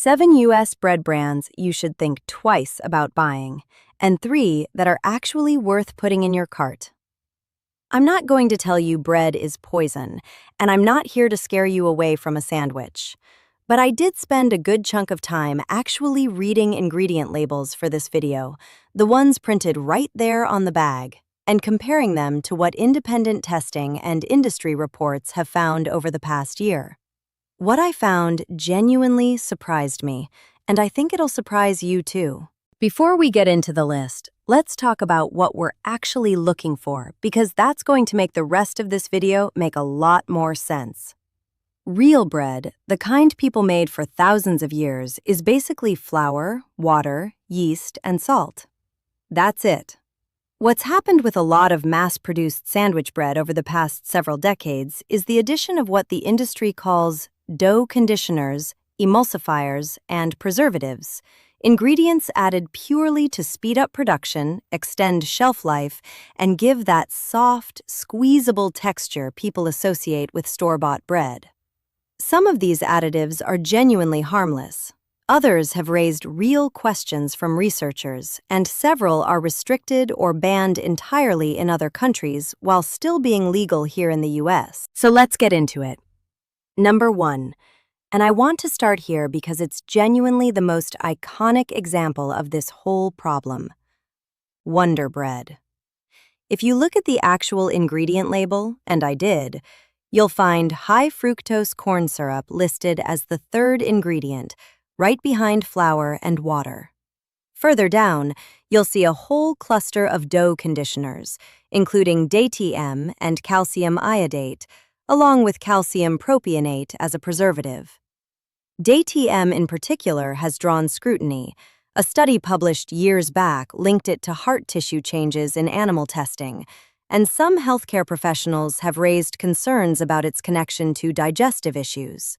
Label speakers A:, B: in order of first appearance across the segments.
A: 7 U.S. bread brands you should think twice about buying, and 3 that are actually worth putting in your cart. I'm not going to tell you bread is poison, and I'm not here to scare you away from a sandwich. But I did spend a good chunk of time actually reading ingredient labels for this video, the ones printed right there on the bag, and comparing them to what independent testing and industry reports have found over the past year. What I found genuinely surprised me, and I think it'll surprise you too. Before we get into the list, let's talk about what we're actually looking for, because that's going to make the rest of this video make a lot more sense. Real bread, the kind people made for thousands of years, is basically flour, water, yeast, and salt. That's it. What's happened with a lot of mass-produced sandwich bread over the past several decades is the addition of what the industry calls dough conditioners, emulsifiers, and preservatives, ingredients added purely to speed up production, extend shelf life, and give that soft, squeezable texture people associate with store-bought bread. Some of these additives are genuinely harmless. Others have raised real questions from researchers, and several are restricted or banned entirely in other countries while still being legal here in the US. So let's get into it. Number 1, and I want to start here because it's genuinely the most iconic example of this whole problem. Wonder Bread. If you look at the actual ingredient label, and I did, you'll find high fructose corn syrup listed as the third ingredient, right behind flour and water. Further down, you'll see a whole cluster of dough conditioners, including DATEM and calcium iodate, along with calcium propionate as a preservative. DATEM in particular has drawn scrutiny. A study published years back linked it to heart tissue changes in animal testing, and some healthcare professionals have raised concerns about its connection to digestive issues.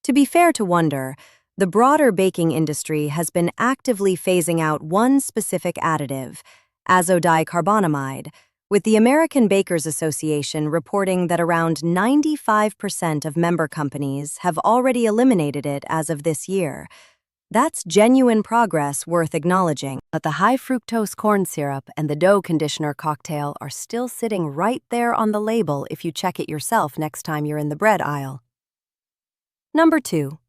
A: To be fair to Wonder, the broader baking industry has been actively phasing out one specific additive, azodicarbonamide, with the American Bakers Association reporting that around 95% of member companies have already eliminated it as of this year. That's genuine progress worth acknowledging, but the high fructose corn syrup and the dough conditioner cocktail are still sitting right there on the label if you check it yourself next time you're in the bread aisle. Number 2.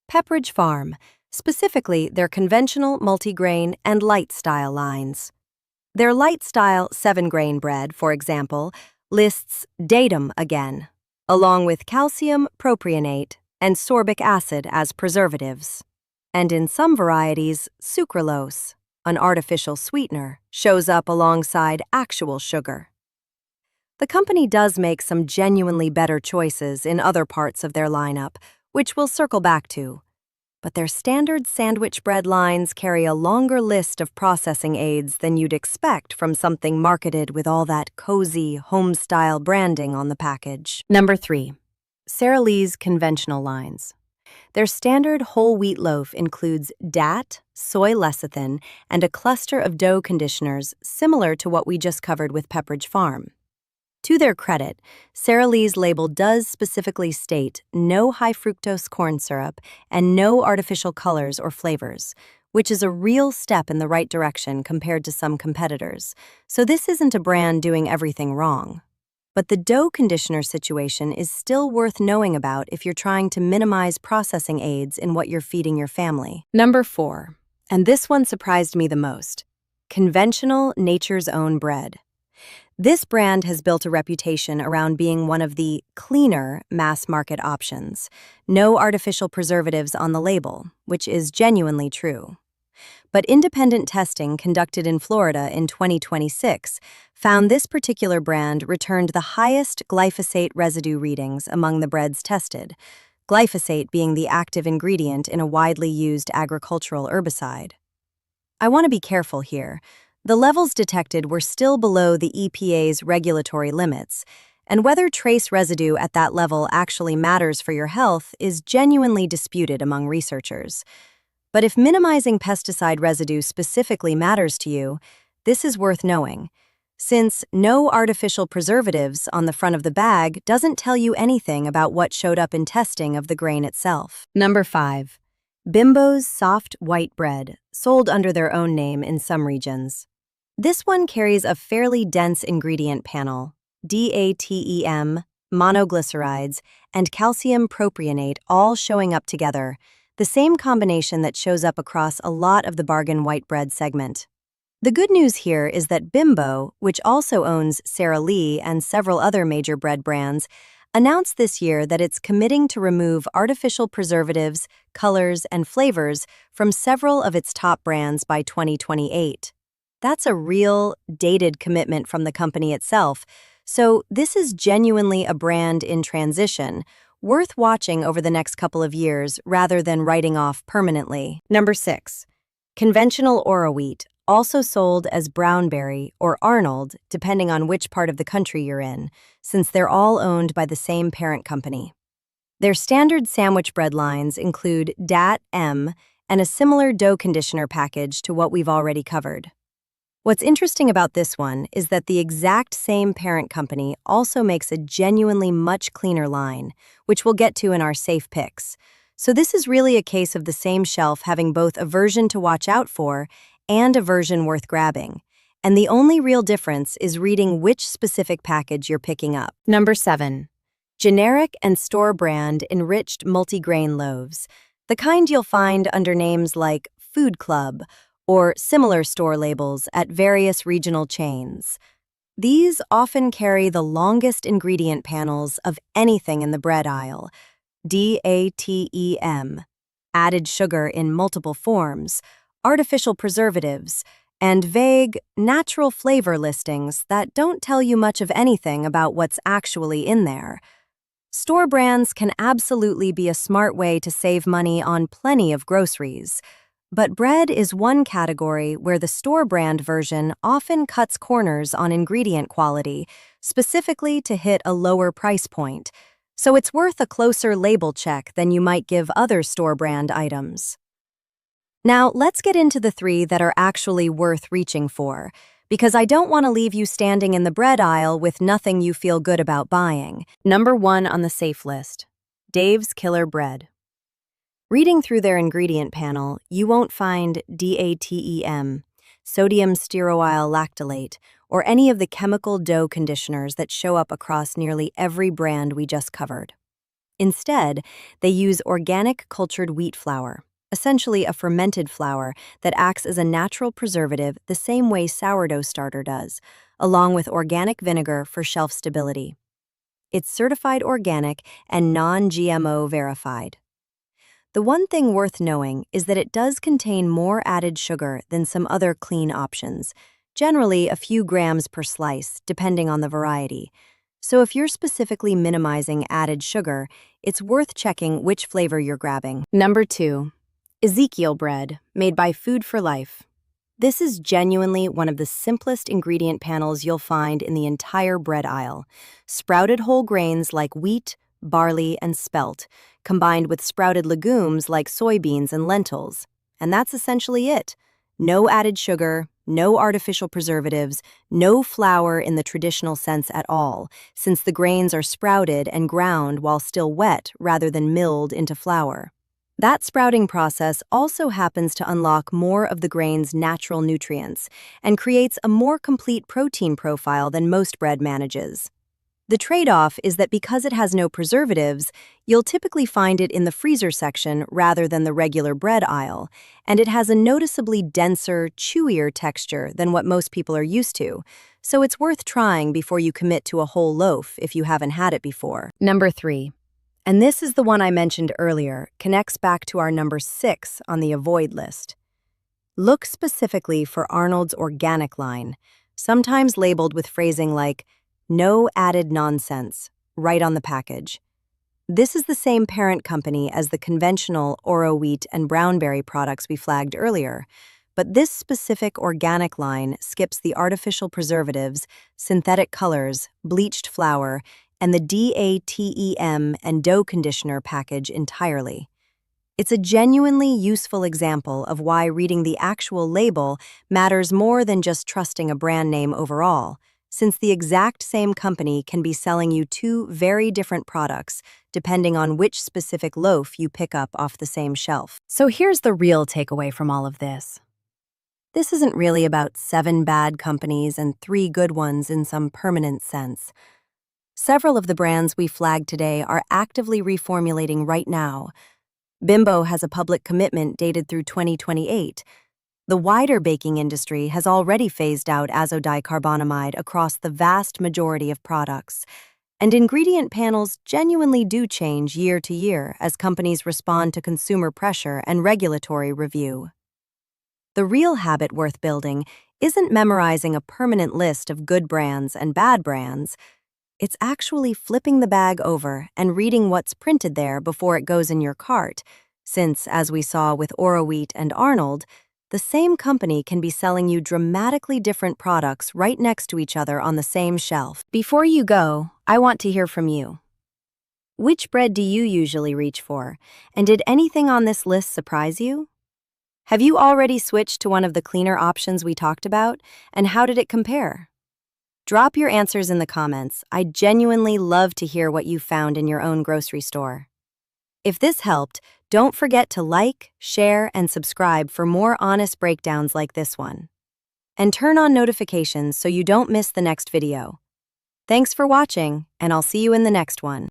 A: Pepperidge Farm, specifically their conventional, multigrain, and light-style lines. Their light-style 7-grain bread, for example, lists DATEM again, along with calcium propionate and sorbic acid as preservatives. And in some varieties, sucralose, an artificial sweetener, shows up alongside actual sugar. The company does make some genuinely better choices in other parts of their lineup, which we'll circle back to. But their standard sandwich bread lines carry a longer list of processing aids than you'd expect from something marketed with all that cozy, home-style branding on the package. Number 3. Sara Lee's conventional lines. Their standard whole wheat loaf includes DAT, soy lecithin, and a cluster of dough conditioners similar to what we just covered with Pepperidge Farm. To their credit, Sara Lee's label does specifically state no high fructose corn syrup and no artificial colors or flavors, which is a real step in the right direction compared to some competitors. So this isn't a brand doing everything wrong. But the dough conditioner situation is still worth knowing about if you're trying to minimize processing aids in what you're feeding your family. Number 4, and this one surprised me the most, conventional Nature's Own bread. This brand has built a reputation around being one of the cleaner mass-market options. No artificial preservatives on the label, which is genuinely true. But independent testing conducted in Florida in 2026 found this particular brand returned the highest glyphosate residue readings among the breads tested, glyphosate being the active ingredient in a widely used agricultural herbicide. I want to be careful here. The levels detected were still below the EPA's regulatory limits, and whether trace residue at that level actually matters for your health is genuinely disputed among researchers. But if minimizing pesticide residue specifically matters to you, this is worth knowing, since no artificial preservatives on the front of the bag doesn't tell you anything about what showed up in testing of the grain itself. Number 5. Bimbo's soft white bread, sold under their own name in some regions. This one carries a fairly dense ingredient panel, DATEM, monoglycerides, and calcium propionate all showing up together, the same combination that shows up across a lot of the bargain white bread segment. The good news here is that Bimbo, which also owns Sara Lee and several other major bread brands, announced this year that it's committing to remove artificial preservatives, colors, and flavors from several of its top brands by 2028. That's a real, dated commitment from the company itself, so this is genuinely a brand in transition, worth watching over the next couple of years rather than writing off permanently. Number 6. Conventional Oro wheat, also sold as brownberry or Arnold, depending on which part of the country you're in, since they're all owned by the same parent company. Their standard sandwich bread lines include DATEM and a similar dough conditioner package to what we've already covered. What's interesting about this one is that the exact same parent company also makes a genuinely much cleaner line, which we'll get to in our safe picks. So this is really a case of the same shelf having both a version to watch out for and a version worth grabbing. And the only real difference is reading which specific package you're picking up. Number 7. Generic and store brand enriched multigrain loaves, the kind you'll find under names like Food Club or similar store labels at various regional chains. These often carry the longest ingredient panels of anything in the bread aisle. DATEM, added sugar in multiple forms, artificial preservatives, and vague, natural flavor listings that don't tell you much of anything about what's actually in there. Store brands can absolutely be a smart way to save money on plenty of groceries. But bread is one category where the store brand version often cuts corners on ingredient quality, specifically to hit a lower price point. So it's worth a closer label check than you might give other store brand items. Now, let's get into the 3 that are actually worth reaching for, because I don't want to leave you standing in the bread aisle with nothing you feel good about buying. Number 1 on the safe list, Dave's Killer Bread. Reading through their ingredient panel, you won't find DATEM, sodium stearoyl lactylate, or any of the chemical dough conditioners that show up across nearly every brand we just covered. Instead, they use organic cultured wheat flour, essentially a fermented flour that acts as a natural preservative the same way sourdough starter does, along with organic vinegar for shelf stability. It's certified organic and non-GMO verified. The one thing worth knowing is that it does contain more added sugar than some other clean options, generally a few grams per slice, depending on the variety. So if you're specifically minimizing added sugar, it's worth checking which flavor you're grabbing. Number 2. Ezekiel bread, made by Food for Life. This is genuinely one of the simplest ingredient panels you'll find in the entire bread aisle. Sprouted whole grains like wheat, barley, and spelt, combined with sprouted legumes like soybeans and lentils. And that's essentially it. No added sugar, no artificial preservatives, no flour in the traditional sense at all, since the grains are sprouted and ground while still wet rather than milled into flour. That sprouting process also happens to unlock more of the grain's natural nutrients and creates a more complete protein profile than most bread manages. The trade-off is that because it has no preservatives, you'll typically find it in the freezer section rather than the regular bread aisle, and it has a noticeably denser, chewier texture than what most people are used to, so it's worth trying before you commit to a whole loaf if you haven't had it before. Number 3. And this is the one I mentioned earlier, connects back to our number 6 on the avoid list. Look specifically for Arnold's Organic line, sometimes labeled with phrasing like, "No added nonsense," right on the package. This is the same parent company as the conventional Oro wheat and brownberry products we flagged earlier, but this specific organic line skips the artificial preservatives, synthetic colors, bleached flour, and the DATEM and dough conditioner package entirely. It's a genuinely useful example of why reading the actual label matters more than just trusting a brand name overall, since the exact same company can be selling you 2 very different products depending on which specific loaf you pick up off the same shelf. So here's the real takeaway from all of this. This isn't really about 7 bad companies and 3 good ones in some permanent sense. Several of the brands we flagged today are actively reformulating right now. Bimbo has a public commitment dated through 2028. The wider baking industry has already phased out azodicarbonamide across the vast majority of products, and ingredient panels genuinely do change year to year as companies respond to consumer pressure and regulatory review. The real habit worth building isn't memorizing a permanent list of good brands and bad brands. It's actually flipping the bag over and reading what's printed there before it goes in your cart, since, as we saw with Orowheat and Arnold, the same company can be selling you dramatically different products right next to each other on the same shelf. Before you go, I want to hear from you. Which bread do you usually reach for? And did anything on this list surprise you? Have you already switched to one of the cleaner options we talked about, and how did it compare? Drop your answers in the comments. I genuinely love to hear what you found in your own grocery store. If this helped, don't forget to like, share, and subscribe for more honest breakdowns like this one. And turn on notifications so you don't miss the next video. Thanks for watching, and I'll see you in the next one.